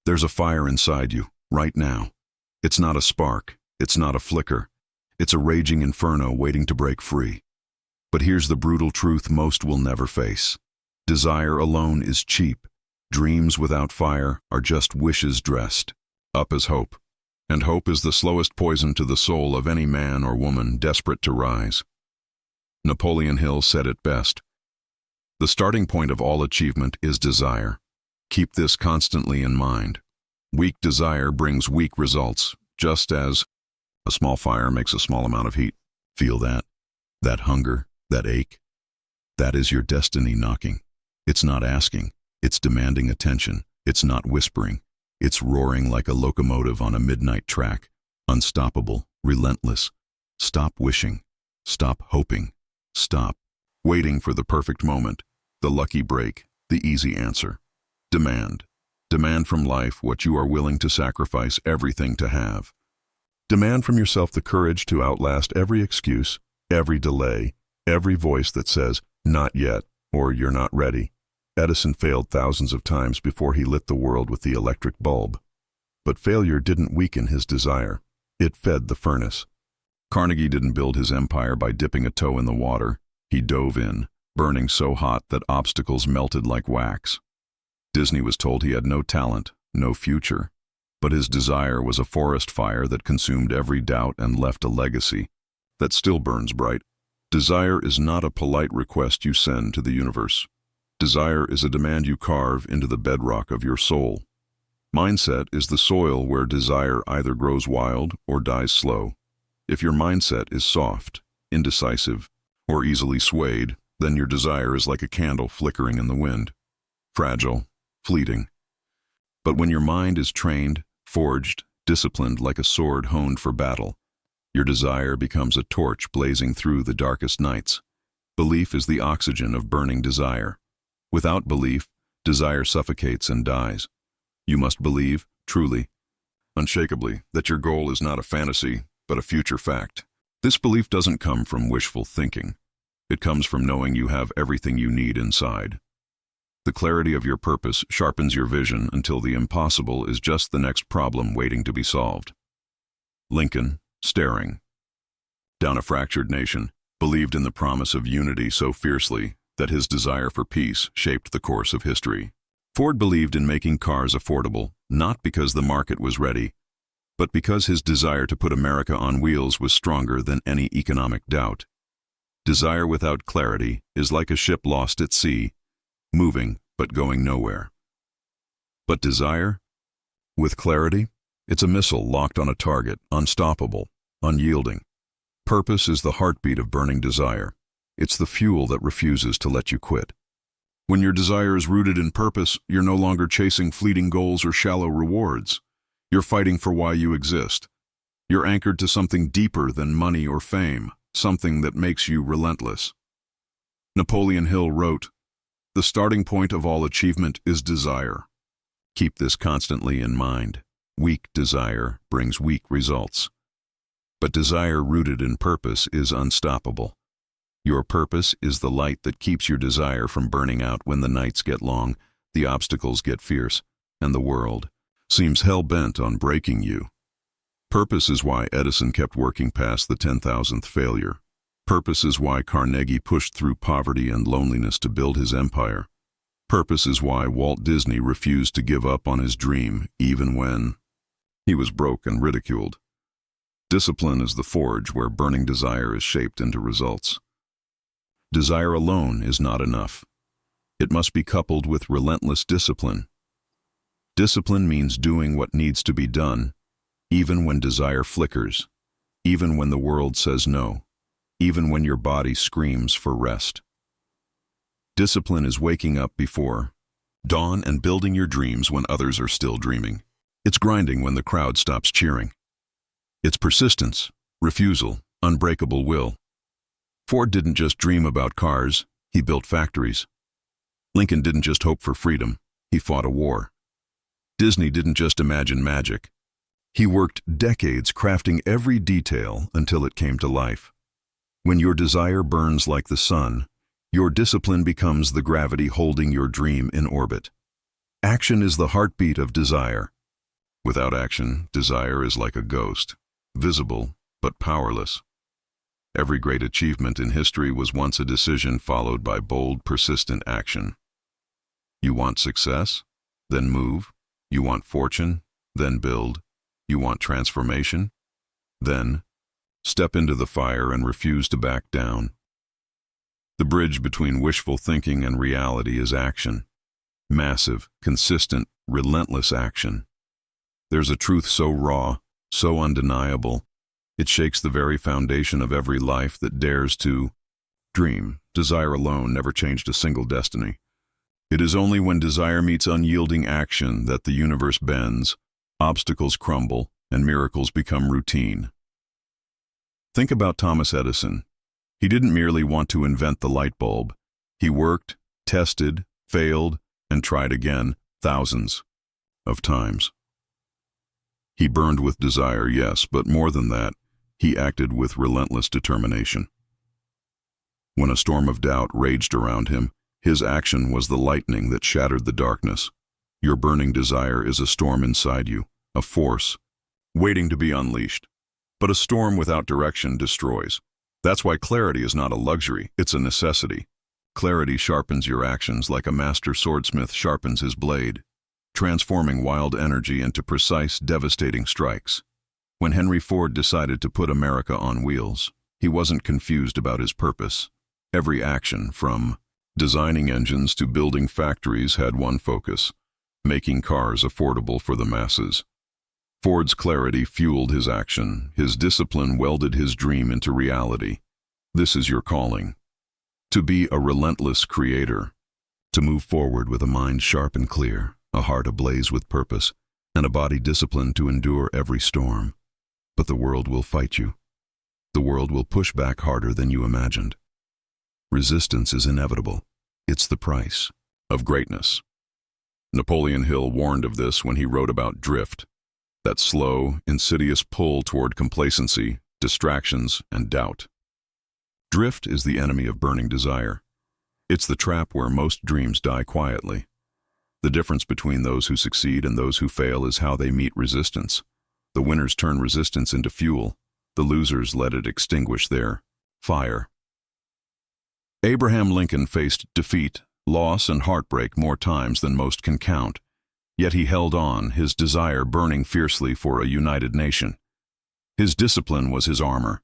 There's a fire inside you, right now. It's not a spark, it's not a flicker. It's a raging inferno waiting to break free. But here's the brutal truth most will never face. Desire alone is cheap. Dreams without fire are just wishes dressed up as hope. And hope is the slowest poison to the soul of any man or woman desperate to rise. Napoleon Hill said it best. The starting point of all achievement is desire. Keep this constantly in mind. Weak desire brings weak results, just as a small fire makes a small amount of heat. Feel that? That hunger, that ache? That is your destiny knocking. It's not asking, it's demanding attention. It's not whispering, it's roaring like a locomotive on a midnight track. Unstoppable, relentless. Stop wishing. Stop hoping. Stop waiting for the perfect moment, the lucky break, the easy answer. Demand. Demand from life what you are willing to sacrifice everything to have. Demand from yourself the courage to outlast every excuse, every delay, every voice that says, not yet, or you're not ready. Edison failed thousands of times before he lit the world with the electric bulb. But failure didn't weaken his desire. It fed the furnace. Carnegie didn't build his empire by dipping a toe in the water. He dove in, burning so hot that obstacles melted like wax. Disney was told he had no talent, no future, but his desire was a forest fire that consumed every doubt and left a legacy that still burns bright. Desire is not a polite request you send to the universe. Desire is a demand you carve into the bedrock of your soul. Mindset is the soil where desire either grows wild or dies slow. If your mindset is soft, indecisive, or easily swayed, then your desire is like a candle flickering in the wind. Fragile, fleeting. But when your mind is trained, forged, disciplined like a sword honed for battle, your desire becomes a torch blazing through the darkest nights. Belief is the oxygen of burning desire. Without belief, desire suffocates and dies. You must believe, truly, unshakably, that your goal is not a fantasy, but a future fact. This belief doesn't come from wishful thinking. It comes from knowing you have everything you need inside. The clarity of your purpose sharpens your vision until the impossible is just the next problem waiting to be solved. Lincoln, staring down a fractured nation, believed in the promise of unity so fiercely that his desire for peace shaped the course of history. Ford believed in making cars affordable, not because the market was ready, but because his desire to put America on wheels was stronger than any economic doubt. Desire without clarity is like a ship lost at sea, moving but going nowhere. But desire, with clarity, it's a missile locked on a target, unstoppable, unyielding. Purpose is the heartbeat of burning desire. It's the fuel that refuses to let you quit. When your desire is rooted in purpose, you're no longer chasing fleeting goals or shallow rewards. You're fighting for why you exist. You're anchored to something deeper than money or fame, something that makes you relentless. Napoleon Hill wrote, "The starting point of all achievement is desire." Keep this constantly in mind. Weak desire brings weak results. But desire rooted in purpose is unstoppable. Your purpose is the light that keeps your desire from burning out when the nights get long, the obstacles get fierce, and the world seems hell-bent on breaking you. Purpose is why Edison kept working past the 10,000th failure. Purpose is why Carnegie pushed through poverty and loneliness to build his empire. Purpose is why Walt Disney refused to give up on his dream even when he was broke and ridiculed. Discipline is the forge where burning desire is shaped into results. Desire alone is not enough. It must be coupled with relentless discipline. Discipline means doing what needs to be done, even when desire flickers, even when the world says no, even when your body screams for rest. Discipline is waking up before dawn and building your dreams when others are still dreaming. It's grinding when the crowd stops cheering. It's persistence, refusal, unbreakable will. Ford didn't just dream about cars, he built factories. Lincoln didn't just hope for freedom, he fought a war. Disney didn't just imagine magic. He worked decades crafting every detail until it came to life. When your desire burns like the sun, your discipline becomes the gravity holding your dream in orbit. Action is the heartbeat of desire. Without action, desire is like a ghost, visible but powerless. Every great achievement in history was once a decision followed by bold, persistent action. You want success? Then move. You want fortune? Then build. You want transformation? Then step into the fire and refuse to back down. The bridge between wishful thinking and reality is action. Massive, consistent, relentless action. There's a truth so raw, so undeniable, it shakes the very foundation of every life that dares to dream. Desire alone never changed a single destiny. It is only when desire meets unyielding action that the universe bends, obstacles crumble, and miracles become routine. Think about Thomas Edison. He didn't merely want to invent the light bulb. He worked, tested, failed, and tried again, thousands of times. He burned with desire, yes, but more than that, he acted with relentless determination. When a storm of doubt raged around him, his action was the lightning that shattered the darkness. Your burning desire is a storm inside you, a force, waiting to be unleashed. But a storm without direction destroys. That's why clarity is not a luxury, it's a necessity. Clarity sharpens your actions like a master swordsmith sharpens his blade, transforming wild energy into precise, devastating strikes. When Henry Ford decided to put America on wheels, he wasn't confused about his purpose. Every action, from designing engines to building factories, had one focus: making cars affordable for the masses. Ford's clarity fueled his action. His discipline welded his dream into reality. This is your calling. To be a relentless creator. To move forward with a mind sharp and clear, a heart ablaze with purpose, and a body disciplined to endure every storm. But the world will fight you. The world will push back harder than you imagined. Resistance is inevitable. It's the price of greatness. Napoleon Hill warned of this when he wrote about drift, that slow, insidious pull toward complacency, distractions, and doubt. Drift is the enemy of burning desire. It's the trap where most dreams die quietly. The difference between those who succeed and those who fail is how they meet resistance. The winners turn resistance into fuel. The losers let it extinguish their fire. Abraham Lincoln faced defeat, loss, and heartbreak more times than most can count. Yet he held on, his desire burning fiercely for a united nation. His discipline was his armor.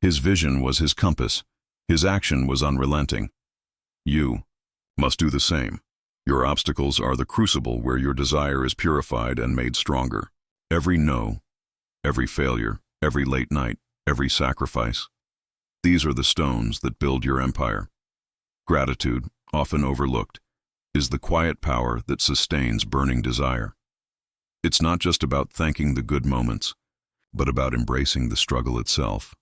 His vision was his compass. His action was unrelenting. You must do the same. Your obstacles are the crucible where your desire is purified and made stronger. Every no, every failure, every late night, every sacrifice. These are the stones that build your empire. Gratitude, often overlooked, is the quiet power that sustains burning desire. It's not just about thanking the good moments, but about embracing the struggle itself,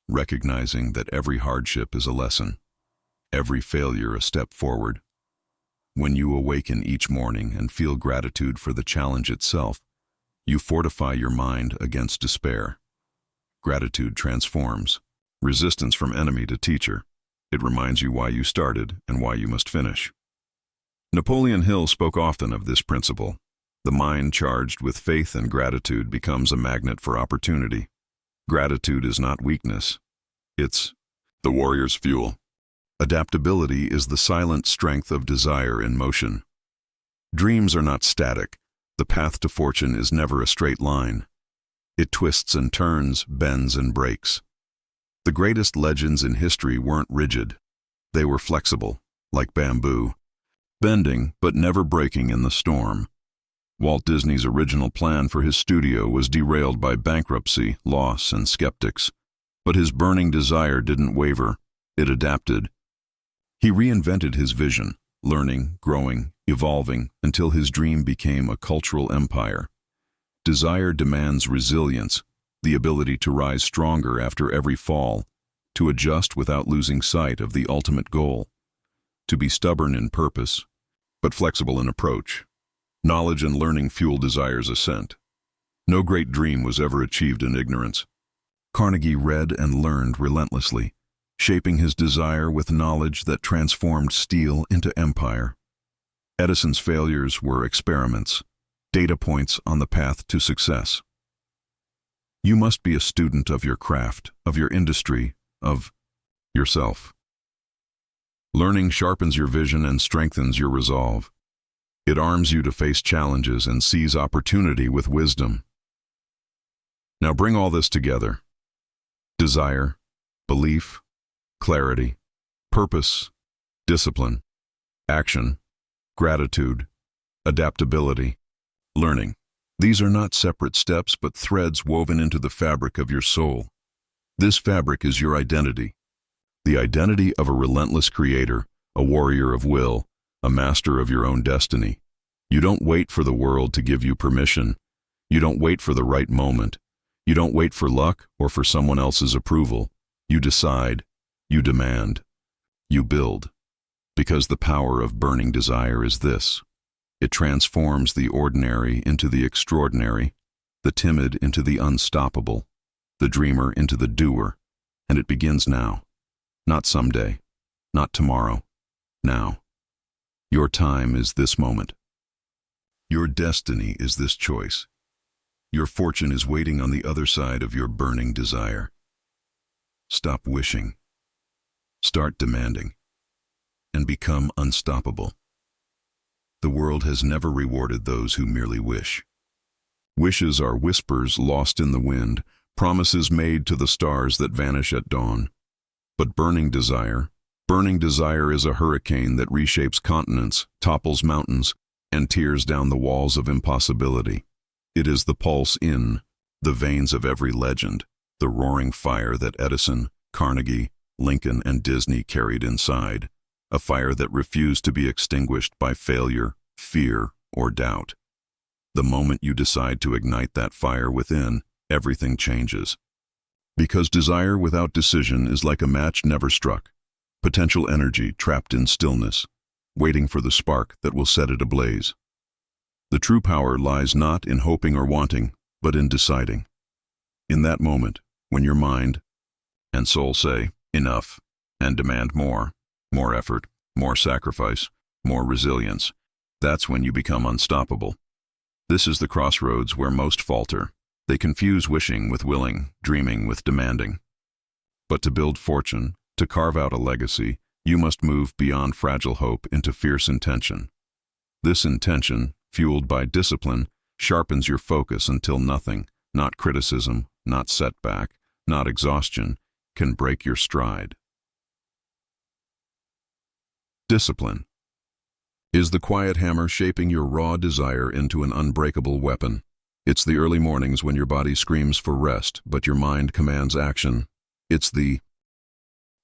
recognizing that every hardship is a lesson, every failure a step forward. When you awaken each morning and feel gratitude for the challenge itself, you fortify your mind against despair. Gratitude transforms. Resistance from enemy to teacher. It reminds you why you started and why you must finish. Napoleon Hill spoke often of this principle. The mind charged with faith and gratitude becomes a magnet for opportunity. Gratitude is not weakness. It's the warrior's fuel. Adaptability is the silent strength of desire in motion. Dreams are not static. The path to fortune is never a straight line. It twists and turns, bends and breaks. The greatest legends in history weren't rigid. They were flexible, like bamboo, bending but never breaking in the storm. Walt Disney's original plan for his studio was derailed by bankruptcy, loss, and skeptics. But his burning desire didn't waver. It adapted. He reinvented his vision, learning, growing, evolving, until his dream became a cultural empire. Desire demands resilience, the ability to rise stronger after every fall, to adjust without losing sight of the ultimate goal, to be stubborn in purpose, but flexible in approach. Knowledge and learning fuel desire's ascent. No great dream was ever achieved in ignorance. Carnegie read and learned relentlessly, shaping his desire with knowledge that transformed steel into empire. Edison's failures were experiments, data points on the path to success. You must be a student of your craft, of your industry, of yourself. Learning sharpens your vision and strengthens your resolve. It arms you to face challenges and seize opportunity with wisdom. Now bring all this together. Desire, belief, clarity, purpose, discipline, action, gratitude, adaptability, learning. These are not separate steps but threads woven into the fabric of your soul. This fabric is your identity. The identity of a relentless creator, a warrior of will, a master of your own destiny. You don't wait for the world to give you permission. You don't wait for the right moment. You don't wait for luck or for someone else's approval. You decide. You demand. You build. Because the power of burning desire is this. It transforms the ordinary into the extraordinary, the timid into the unstoppable, the dreamer into the doer, and it begins now. Not someday, not tomorrow, now. Your time is this moment. Your destiny is this choice. Your fortune is waiting on the other side of your burning desire. Stop wishing. Start demanding. And become unstoppable. The world has never rewarded those who merely wish. Wishes are whispers lost in the wind, promises made to the stars that vanish at dawn. But burning desire is a hurricane that reshapes continents, topples mountains, and tears down the walls of impossibility. It is the pulse in the veins of every legend, the roaring fire that Edison, Carnegie, Lincoln, and Disney carried inside, a fire that refused to be extinguished by failure, fear, or doubt. The moment you decide to ignite that fire within, everything changes. Because desire without decision is like a match never struck, potential energy trapped in stillness, waiting for the spark that will set it ablaze. The true power lies not in hoping or wanting, but in deciding. In that moment, when your mind and soul say, enough, and demand more effort, more sacrifice, more resilience, that's when you become unstoppable. This is the crossroads where most falter. They confuse wishing with willing, dreaming with demanding. But to build fortune, to carve out a legacy, you must move beyond fragile hope into fierce intention. This intention, fueled by discipline, sharpens your focus until nothing, not criticism, not setback, not exhaustion, can break your stride. Discipline is the quiet hammer shaping your raw desire into an unbreakable weapon. It's the early mornings when your body screams for rest, but your mind commands action. It's the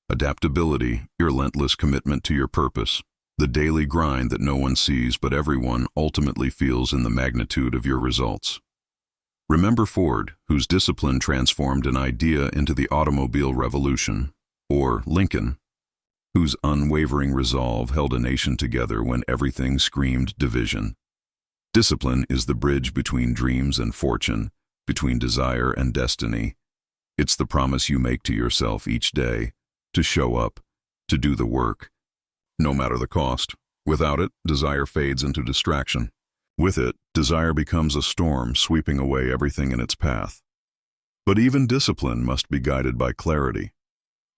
adaptability, your relentless commitment to your purpose, the daily grind that no one sees but everyone ultimately feels in the magnitude of your results. Remember Ford, whose discipline transformed an idea into the automobile revolution, or Lincoln, whose unwavering resolve held a nation together when everything screamed division. Discipline is the bridge between dreams and fortune, between desire and destiny. It's the promise you make to yourself each day, to show up, to do the work, no matter the cost. Without it, desire fades into distraction. With it, desire becomes a storm sweeping away everything in its path. But even discipline must be guided by clarity.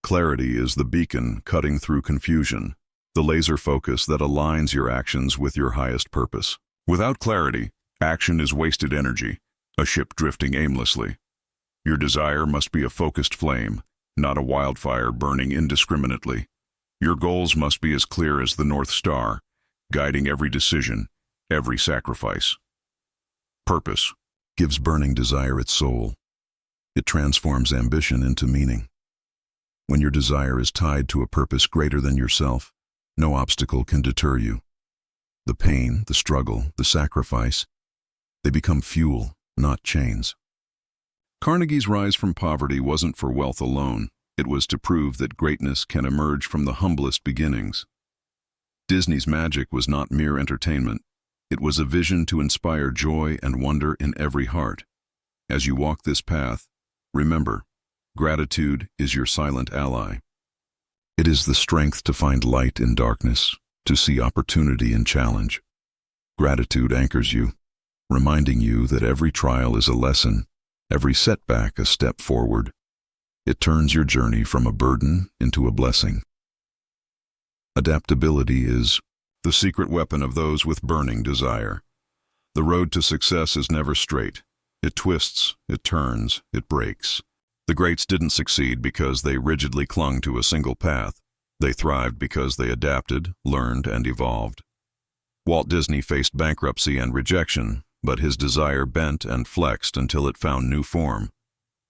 Clarity is the beacon cutting through confusion, the laser focus that aligns your actions with your highest purpose. Without clarity, action is wasted energy, a ship drifting aimlessly. Your desire must be a focused flame, not a wildfire burning indiscriminately. Your goals must be as clear as the North Star, guiding every decision, every sacrifice. Purpose gives burning desire its soul. It transforms ambition into meaning. When your desire is tied to a purpose greater than yourself, no obstacle can deter you. The pain, the struggle, the sacrifice, they become fuel, not chains. Carnegie's rise from poverty wasn't for wealth alone. It was to prove that greatness can emerge from the humblest beginnings. Disney's magic was not mere entertainment. It was a vision to inspire joy and wonder in every heart. As you walk this path, remember, gratitude is your silent ally. It is the strength to find light in darkness, to see opportunity in challenge. Gratitude anchors you. reminding you that every trial is a lesson, every setback a step forward. It turns your journey from a burden into a blessing. Adaptability is the secret weapon of those with burning desire. The road to success is never straight. It twists, it turns, it breaks. The greats didn't succeed because they rigidly clung to a single path. They thrived because they adapted, learned, and evolved. Walt Disney faced bankruptcy and rejection, but his desire bent and flexed until it found new form,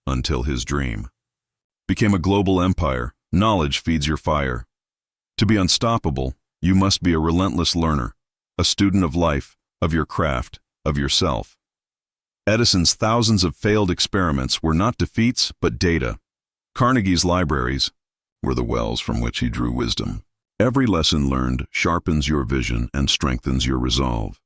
until his dream became a global empire. Knowledge feeds your fire. To be unstoppable, you must be a relentless learner, a student of life, of your craft, of yourself. Edison's thousands of failed experiments were not defeats, but data. Carnegie's libraries were the wells from which he drew wisdom. Every lesson learned sharpens your vision and strengthens your resolve.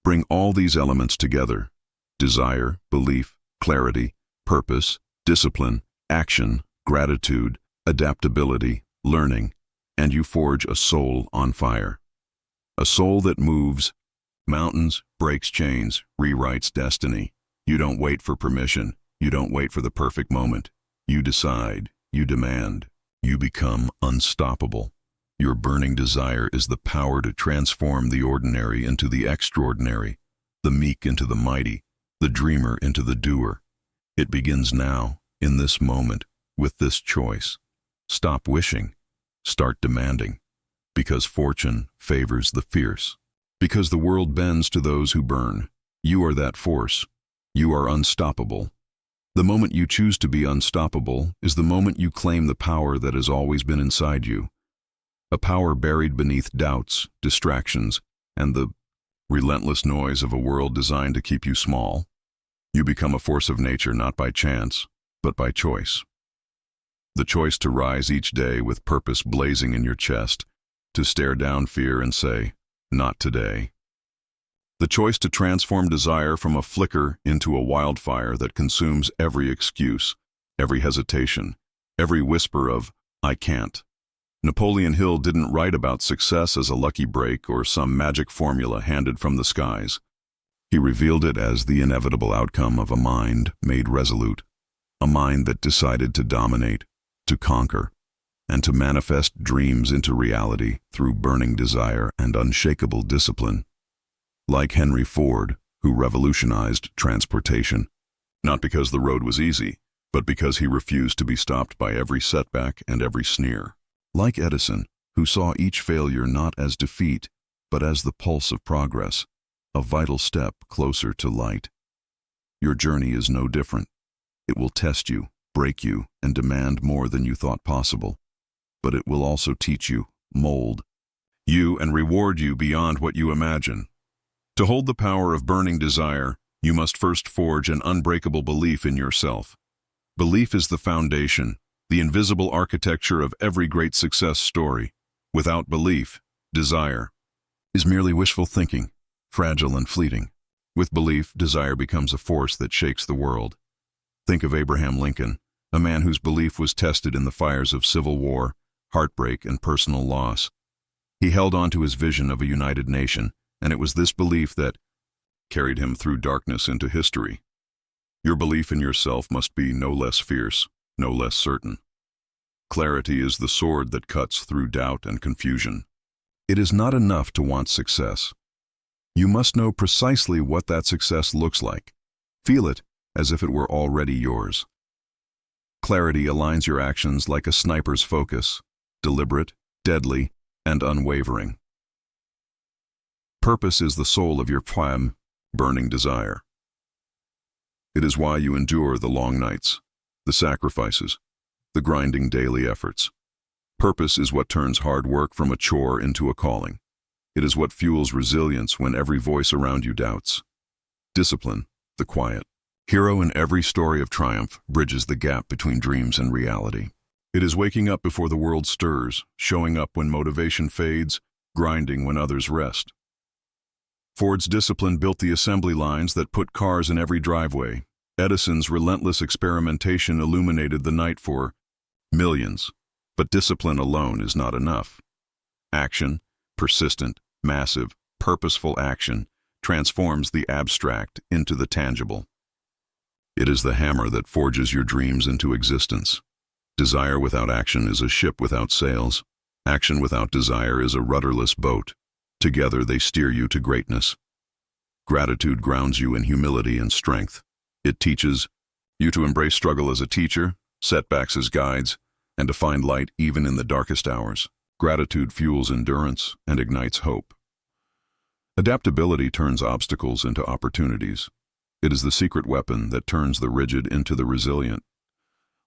Bring all these elements together: desire, belief, clarity, purpose, discipline, action, gratitude, adaptability, learning, and you forge a soul on fire. A soul that moves mountains, breaks chains, rewrites destiny. You don't wait for permission. You don't wait for the perfect moment. You decide. You demand. You become unstoppable. Your burning desire is the power to transform the ordinary into the extraordinary, the meek into the mighty, the dreamer into the doer. It begins now, in this moment, with this choice. Stop wishing. Start demanding. Because fortune favors the fierce. Because the world bends to those who burn. You are that force. You are unstoppable. The moment you choose to be unstoppable is the moment you claim the power that has always been inside you. A power buried beneath doubts, distractions, and the relentless noise of a world designed to keep you small. You become a force of nature not by chance, but by choice. The choice to rise each day with purpose blazing in your chest, to stare down fear and say, "Not today." The choice to transform desire from a flicker into a wildfire that consumes every excuse, every hesitation, every whisper of, "I can't." Napoleon Hill didn't write about success as a lucky break or some magic formula handed from the skies. He revealed it as the inevitable outcome of a mind made resolute, a mind that decided to dominate, to conquer, and to manifest dreams into reality through burning desire and unshakable discipline. Like Henry Ford, who revolutionized transportation, not because the road was easy, but because he refused to be stopped by every setback and every sneer. Like Edison, who saw each failure not as defeat, but as the pulse of progress, a vital step closer to light. Your journey is no different. It will test you, break you, and demand more than you thought possible. But it will also teach you, mold you, and reward you beyond what you imagine. To hold the power of burning desire, you must first forge an unbreakable belief in yourself. Belief is the foundation, the invisible architecture of every great success story. Without belief, desire is merely wishful thinking, fragile and fleeting. With belief, desire becomes a force that shakes the world. Think of Abraham Lincoln, a man whose belief was tested in the fires of civil war, heartbreak, and personal loss. He held on to his vision of a united nation, and it was this belief that carried him through darkness into history. Your belief in yourself must be no less fierce, no less certain. Clarity is the sword that cuts through doubt and confusion. It is not enough to want success. You must know precisely what that success looks like. Feel it as if it were already yours. Clarity aligns your actions like a sniper's focus, deliberate, deadly, and unwavering. Purpose is the soul of your burning desire. It is why you endure the long nights, the sacrifices, the grinding daily efforts. Purpose is what turns hard work from a chore into a calling. It is what fuels resilience when every voice around you doubts. Discipline, the quiet hero in every story of triumph, bridges the gap between dreams and reality. It is waking up before the world stirs, showing up when motivation fades, grinding when others rest. Ford's discipline built the assembly lines that put cars in every driveway. Edison's relentless experimentation illuminated the night for millions. But discipline alone is not enough. Action, persistent, massive, purposeful action, transforms the abstract into the tangible. It is the hammer that forges your dreams into existence. Desire without action is a ship without sails. Action without desire is a rudderless boat. Together they steer you to greatness. Gratitude grounds you in humility and strength. It teaches you to embrace struggle as a teacher, setbacks as guides, and to find light even in the darkest hours. Gratitude fuels endurance and ignites hope. Adaptability turns obstacles into opportunities. It is the secret weapon that turns the rigid into the resilient.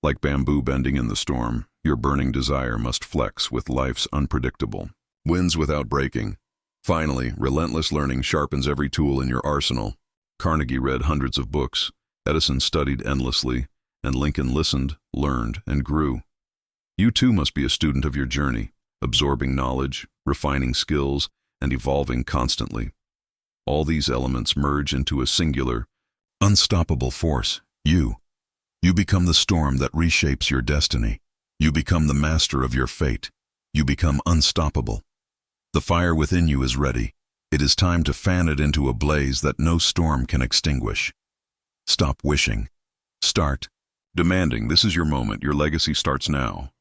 Like bamboo bending in the storm, your burning desire must flex with life's unpredictable winds without breaking. Finally, relentless learning sharpens every tool in your arsenal. Carnegie read hundreds of books, Edison studied endlessly, and Lincoln listened, learned, and grew. You too must be a student of your journey, absorbing knowledge, refining skills, and evolving constantly. All these elements merge into a singular, unstoppable force, you. You become the storm that reshapes your destiny. You become the master of your fate. You become unstoppable. The fire within you is ready. It is time to fan it into a blaze that no storm can extinguish. Stop wishing. Start demanding. This is your moment. Your legacy starts now.